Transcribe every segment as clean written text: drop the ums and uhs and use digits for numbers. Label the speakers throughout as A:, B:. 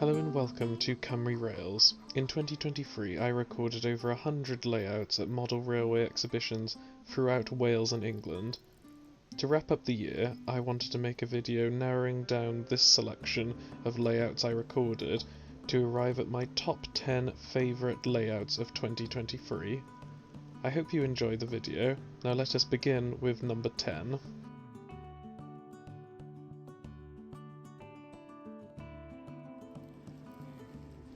A: Hello and welcome to Cymru Rails. In 2023 I recorded over 100 layouts at model railway exhibitions throughout Wales and England. To wrap up the year, I wanted to make a video narrowing down this selection of layouts I recorded to arrive at my top 10 favourite layouts of 2023. I hope you enjoy the video. Now let us begin with number 10.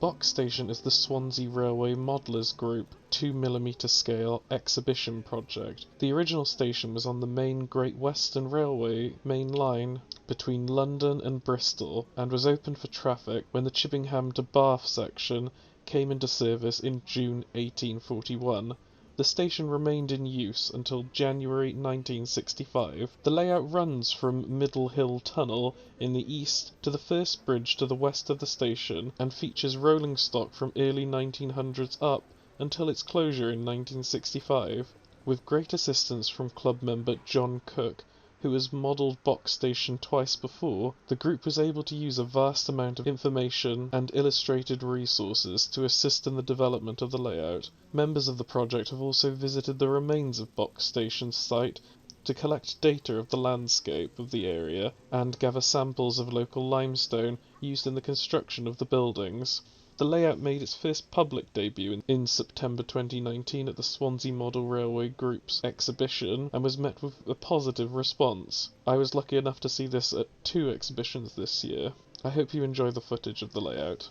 A: Box Station is the Swansea Railway Modellers Group 2mm scale exhibition project. The original station was on the main Great Western Railway main line between London and Bristol and was opened for traffic when the Chippenham to Bath section came into service in June 1841. The station remained in use until January 1965. The layout runs from Middle Hill Tunnel in the east to the first bridge to the west of the station and features rolling stock from early 1900s up until its closure in 1965. With great assistance from club member John Cook, who has modelled Box Station twice before, the group was able to use a vast amount of information and illustrated resources to assist in the development of the layout. Members of the project have also visited the remains of Box Station's site to collect data of the landscape of the area and gather samples of local limestone used in the construction of the buildings. The layout made its first public debut in September 2019 at the Swansea Model Railway Group's exhibition and was met with a positive response. I was lucky enough to see this at 2 exhibitions this year. I hope you enjoy the footage of the layout.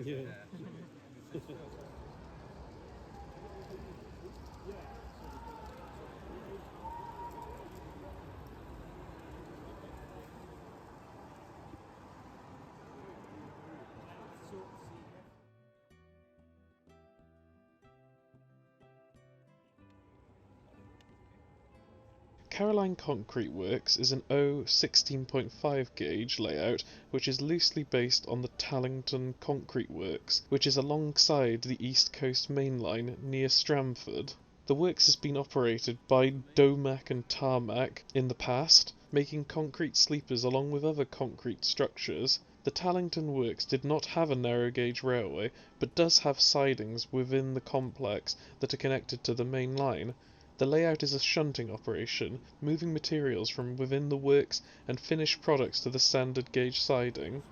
A: Yeah. Caroline Concrete Works is an O 16.5 gauge layout which is loosely based on the Tallington Concrete Works, which is alongside the East Coast Main Line near Stramford. The works has been operated by Domac and Tarmac in the past, making concrete sleepers along with other concrete structures. The Tallington Works did not have a narrow gauge railway, but does have sidings within the complex that are connected to the main line. The layout is a shunting operation, moving materials from within the works and finished products to the standard gauge siding.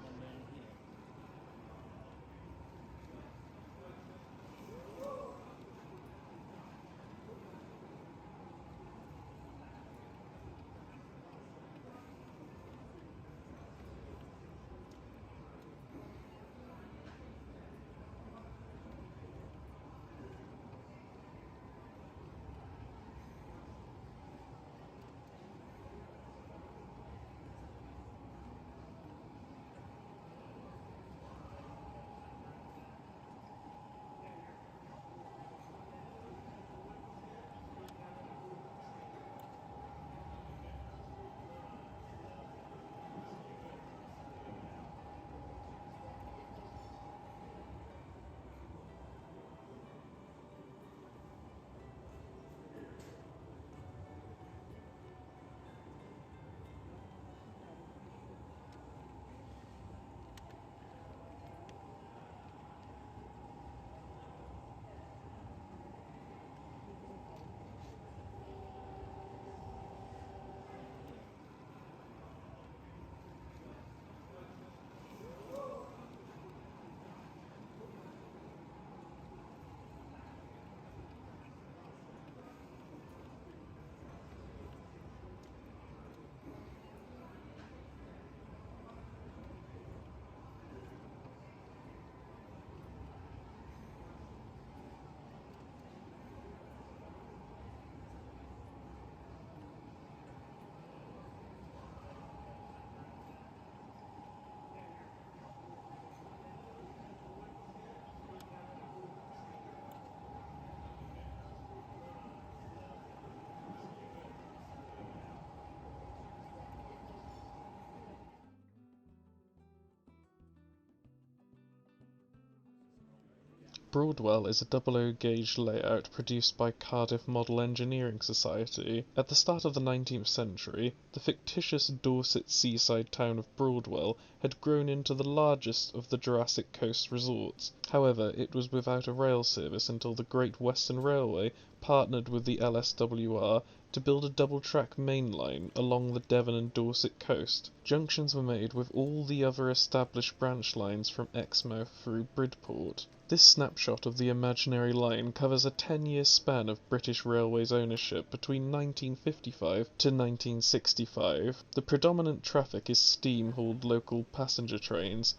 A: Broadwell is a double-O gauge layout produced by Cardiff Model Engineering Society. At the start of the 19th century, the fictitious Dorset seaside town of Broadwell had grown into the largest of the Jurassic Coast resorts. However, it was without a rail service until the Great Western Railway partnered with the LSWR to build a double-track main line along the Devon and Dorset coast. Junctions were made with all the other established branch lines from Exmouth through Bridport. This snapshot of the imaginary line covers a 10-year span of British Railways ownership between 1955 to 1965. The predominant traffic is steam-hauled local passenger trains,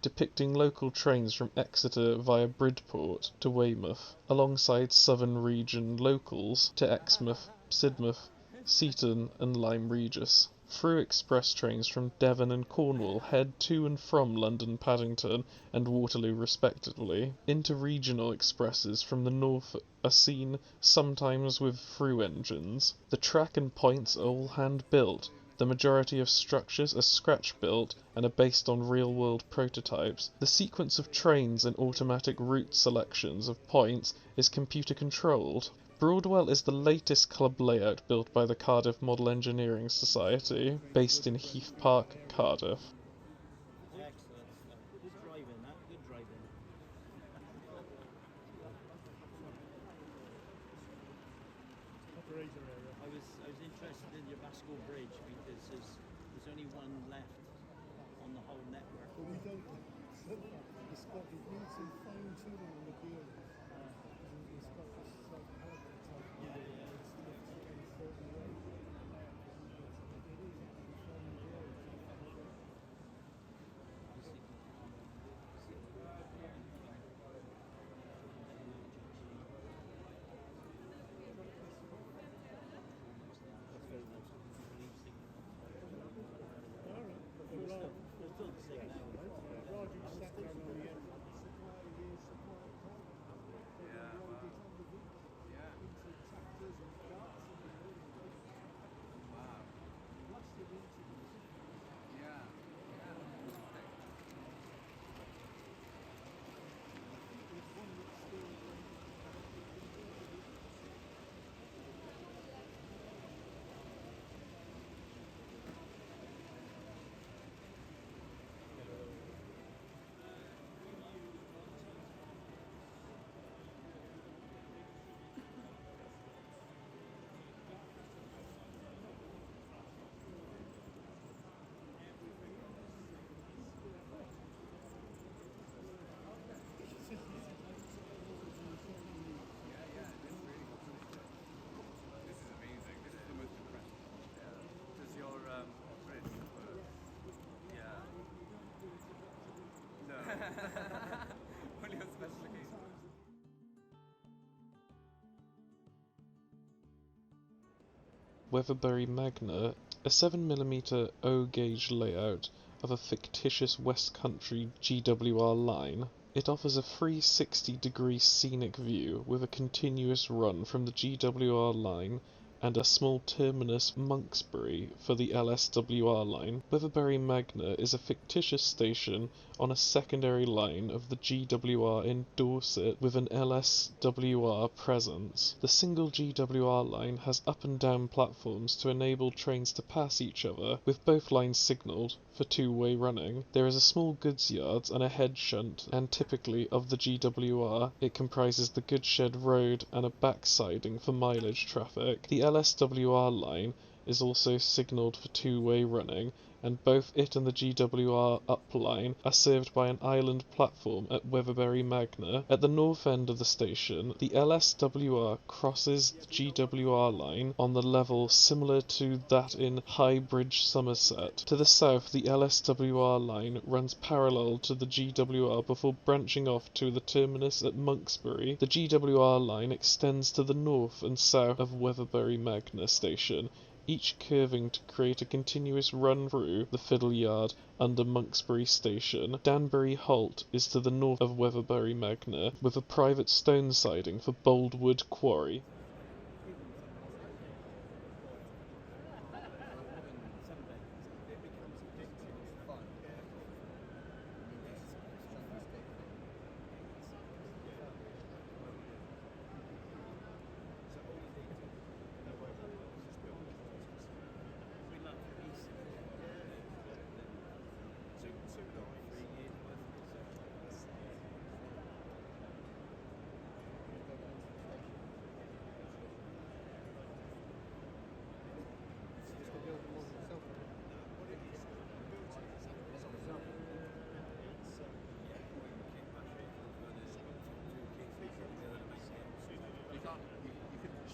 A: depicting local trains from Exeter via Bridport to Weymouth, alongside Southern Region locals to Exmouth, Sidmouth, Seaton and Lyme Regis. Through express trains from Devon and Cornwall head to and from London Paddington and Waterloo respectively. Interregional expresses from the north are seen sometimes with through engines. The track and points are all hand-built. The majority of structures are scratch-built and are based on real-world prototypes. The sequence of trains and automatic route selections of points is computer-controlled. Broadwell is the latest club layout built by the Cardiff Model Engineering Society, based in Heath Park, Cardiff.
B: I was interested in your Basco Bridge because there's only one left on the whole network.
C: But we don't. The spot it needs some fine tuning on the gear. The spot is like elevator type. Yeah. It's left again 30 way. It is actually from the gear.
A: Weatherbury Magna, a 7mm O-gauge layout of a fictitious West Country GWR line. It offers a 360-degree scenic view with a continuous run from the GWR line and a small terminus Monksbury for the LSWR line. Weatherbury Magna is a fictitious station on a secondary line of the GWR in Dorset with an LSWR presence. The single GWR line has up and down platforms to enable trains to pass each other, with both lines signalled for two-way running. There is a small goods yard and a head shunt, and typically of the GWR, it comprises the Goodshed Road and a backsiding for mileage traffic. The LSWR line is also signalled for two-way running, and both it and the GWR up line are served by an island platform at Weatherbury Magna. At the north end of the station, the LSWR crosses the GWR line on the level similar to that in High Bridge, Somerset. To the south, the LSWR line runs parallel to the GWR before branching off to the terminus at Monksbury. The GWR line extends to the north and south of Weatherbury Magna station, each curving to create a continuous run through the Fiddle Yard under Monksbury Station. Danbury Halt is to the north of Weatherbury Magna, with a private stone siding for Boldwood Quarry.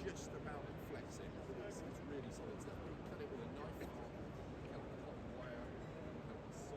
D: just about flex it, but it's really solid stuff. You cut it with a knife, cut it with a cotton wire, cut it with saw.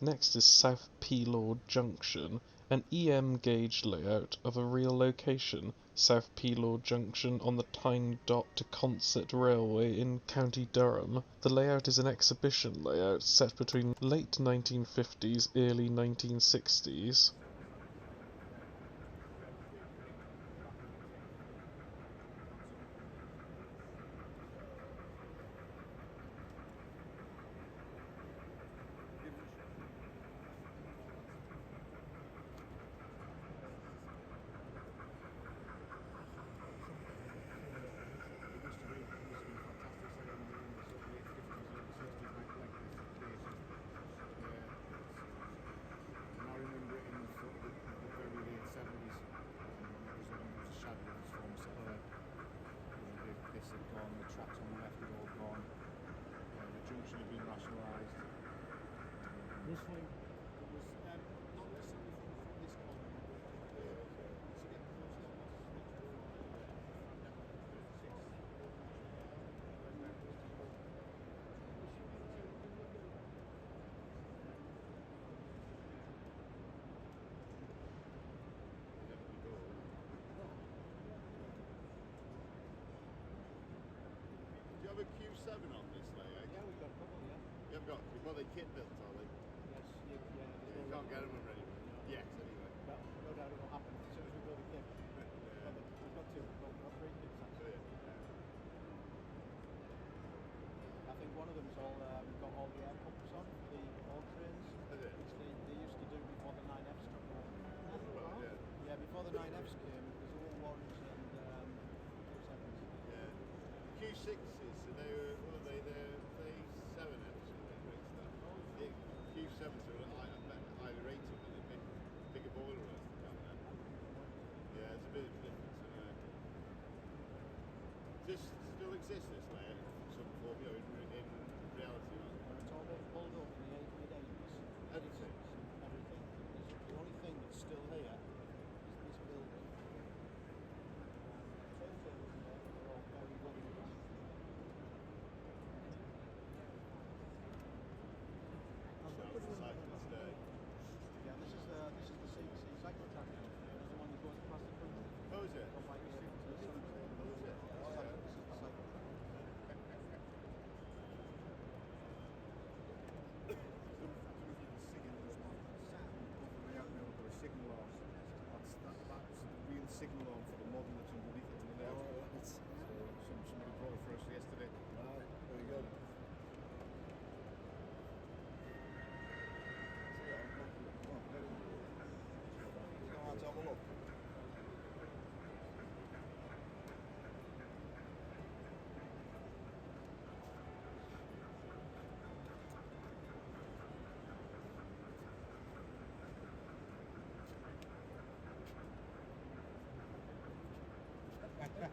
A: Next is South Pelaw Junction, an EM gauge layout of a real location, South Pelaw Junction on the Tyne Dock to Consett Railway in County Durham. The layout is an exhibition layout set between late 1950s, early 1960s.
D: Junction had been rationalised.
B: This way.
D: It was not necessarily from this corner. It's a bit closer. Do you have a Q7 on this layout?
B: Yeah, we've got a couple, yeah.
D: You haven't got, well, they kit built, are they?
B: Yes, yeah.
D: You can't get them already. Yes, anyway.
B: No doubt it will happen as soon as we build a kit. We've got two, we've got three kits actually. I think one of them's all got all the air pumps on for the old trains, which they used to do before the 9Fs took over. Yeah, before the 9Fs came, it was all Warrens and Q7s.
D: Yeah. Q6s, so they were, what are they? They're 7Fs. The Q7s are highly rated, but they're bigger boiler rooms down there. Yeah, there's a bit of difference. Does still exist this layer in some form, you know, in reality?
B: It's all been pulled up in the mid-80s.
D: Everything?
B: Everything. The only thing that's still here is this building. Turntables in there, they're all very good.
D: Sounds exciting today.
B: Yeah, this is the CC cycle track. It's the one that goes across the country.
D: Oh, is it?
B: From like here to Soundroll.
D: Oh, is it?
B: This is the cycle track.
D: Signal as well. Sound over the out there with a signal loss.
E: Yes,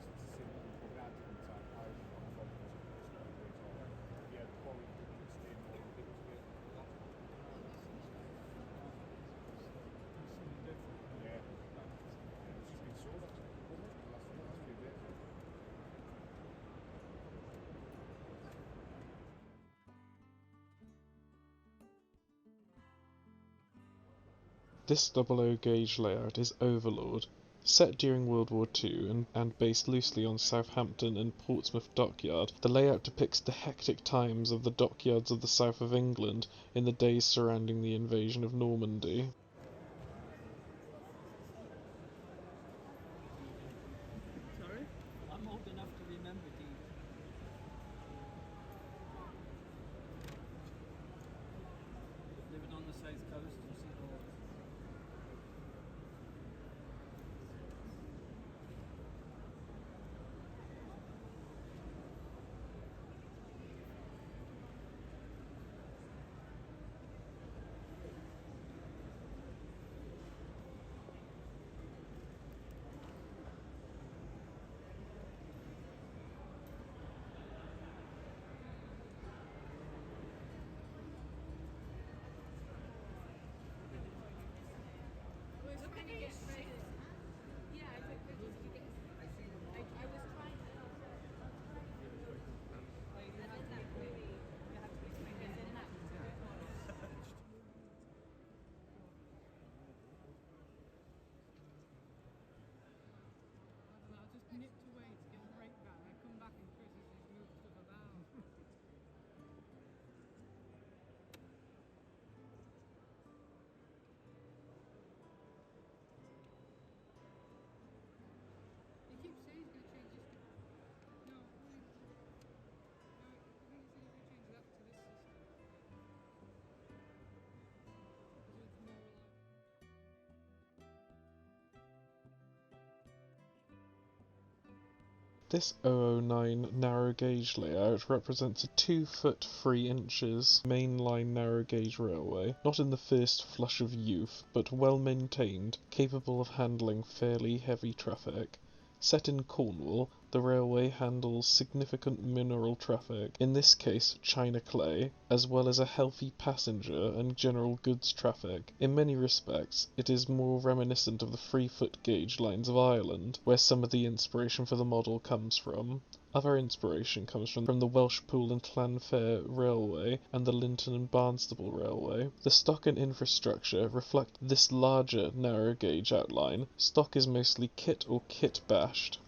E: it's a similar program to the time I was on the yeah, the quality would stay more in big scale. Yeah. It's just been sold actually. The last few days.
A: This 00 gauge layout is Overlord. Set during World War II and based loosely on Southampton and Portsmouth Dockyard, the layout depicts the hectic times of the dockyards of the south of England in the days surrounding the invasion of Normandy.
B: Sorry? I'm old enough to remember these. Living on the south coast, you see all.
C: I just nipped away to get a break back. I come back and Chris has just moved stuff about. He keeps saying he's going to change this. No, I think he's going to change that to this system. So it's more reliable.
A: This 009 narrow gauge layout represents a 2 foot 3 inches mainline narrow gauge railway, not in the first flush of youth, but well maintained, capable of handling fairly heavy traffic. Set in Cornwall, the railway handles significant mineral traffic, in this case China clay, as well as a healthy passenger and general goods traffic. In many respects, it is more reminiscent of the 3-foot gauge lines of Ireland, where some of the inspiration for the model comes from. Other inspiration comes from the Welshpool and Llanfair Railway and the Linton and Barnstaple Railway. The stock and infrastructure reflect this larger narrow gauge outline. Stock is mostly kit or kit bashed.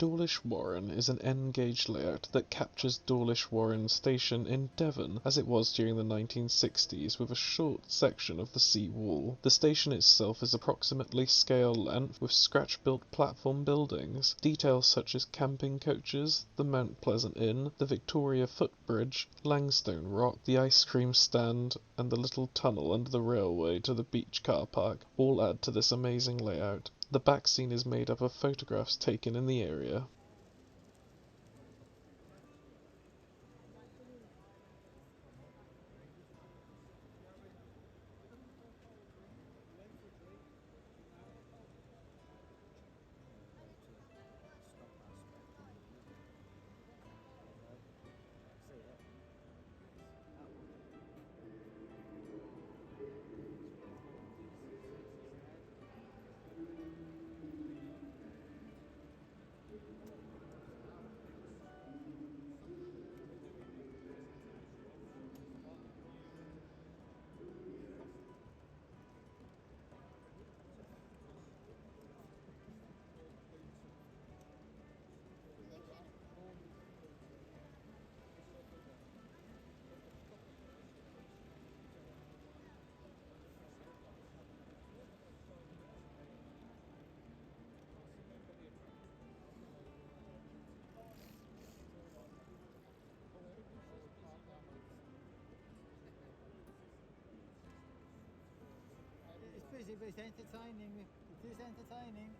A: Dawlish Warren is an N-gauge layout that captures Dawlish Warren Station in Devon as it was during the 1960s, with a short section of the sea wall. The station itself is approximately scale length, with scratch-built platform buildings. Details such as camping coaches, the Mount Pleasant Inn, the Victoria Footbridge, Langstone Rock, the ice cream stand, and the little tunnel under the railway to the beach car park all add to this amazing layout. The back scene is made up of photographs taken in the area.
B: It's busy, but it's entertaining. It is entertaining.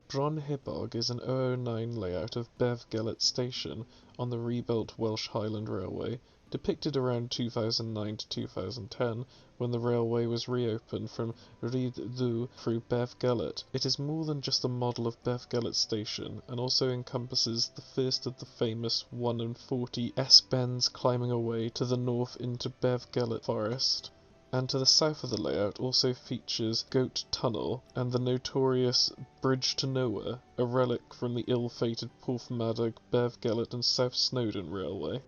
A: Bron Hebog is an 009 layout of Bev Gelert Station on the rebuilt Welsh Highland Railway, depicted around 2009 to 2010, when the railway was reopened from Rhyd Ddu through Bev Gelert. It is more than just a model of Bev Gelert Station, and also encompasses the first of the famous 1 in 40 S-bends climbing away to the north into Bev Gelert Forest. And to the south of the layout also features Goat Tunnel and the notorious Bridge to Nowhere, a relic from the ill-fated Porthmadog, Bev Gelert and South Snowdon Railway.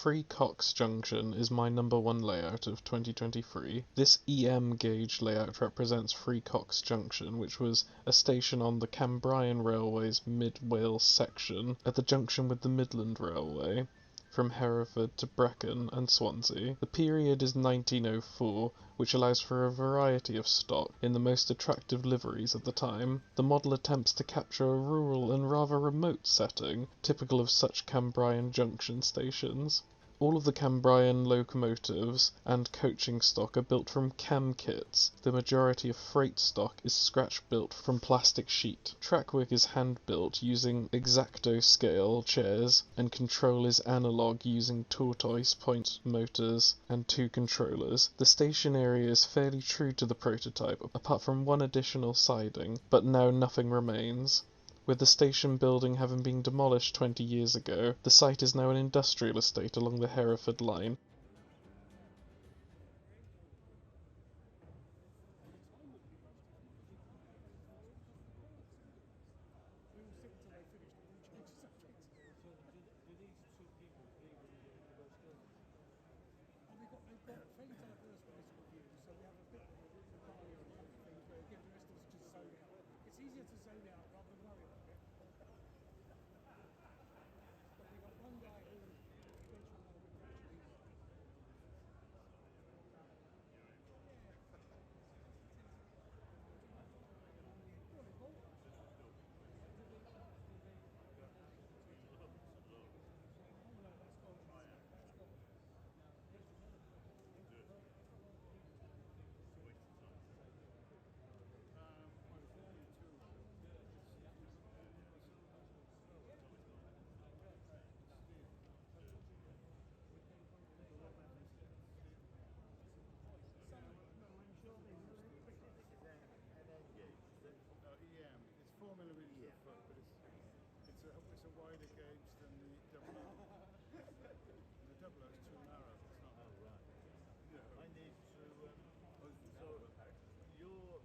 A: Free Cox Junction is my number one layout of 2023. This EM gauge layout represents Free Cox Junction, which was a station on the Cambrian Railway's Mid-Wales section at the junction with the Midland Railway, from Hereford to Brecon and Swansea. The period is 1904, which allows for a variety of stock in the most attractive liveries of the time. The model attempts to capture a rural and rather remote setting, typical of such Cambrian junction stations. All of the Cambrian locomotives and coaching stock are built from cam kits. The majority of freight stock is scratch-built from plastic sheet. Trackwork is hand-built using X-Acto scale chairs, and control is analog using tortoise point motors and 2 controllers. The station area is fairly true to the prototype, apart from one additional siding, but now nothing remains. With the station building having been demolished 20 years ago, the site is now an industrial estate along the Hereford line.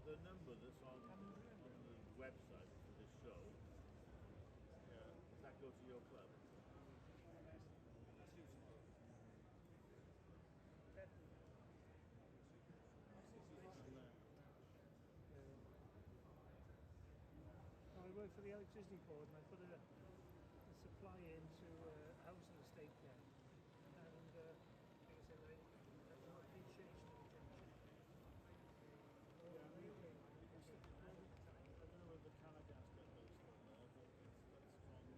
D: The number that's on the website for this show, does that go to your club?
C: I work for the electricity board and I put a supply into a housing estate there. And like I said, I did change to the junction.
D: I don't know whether the Canada's got those from there, but that's from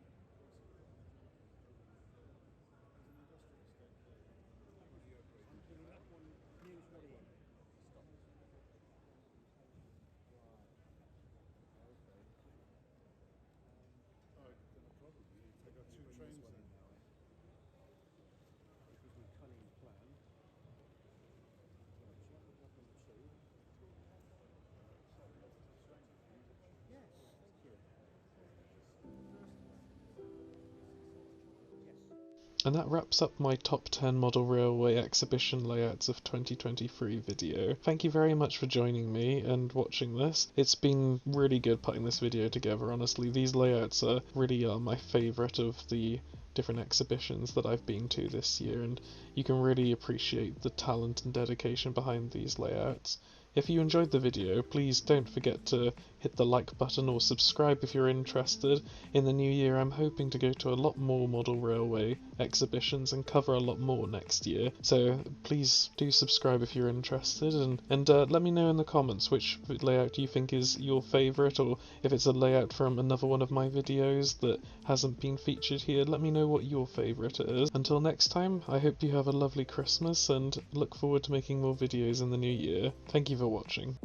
A: And that wraps up my top 10 model railway exhibition layouts of 2023 video. Thank you very much for joining me and watching this. It's been really good putting this video together, honestly. These layouts really are my favourite of the different exhibitions that I've been to this year, and you can really appreciate the talent and dedication behind these layouts. If you enjoyed the video, please don't forget to hit the like button or subscribe if you're interested. In the new year, I'm hoping to go to a lot more model railway exhibitions and cover a lot more next year, so please do subscribe if you're interested, and let me know in the comments which layout you think is your favourite, or if it's a layout from another one of my videos that hasn't been featured here. Let me know what your favourite is. Until next time, I hope you have a lovely Christmas and look forward to making more videos in the new year. Thank you for watching.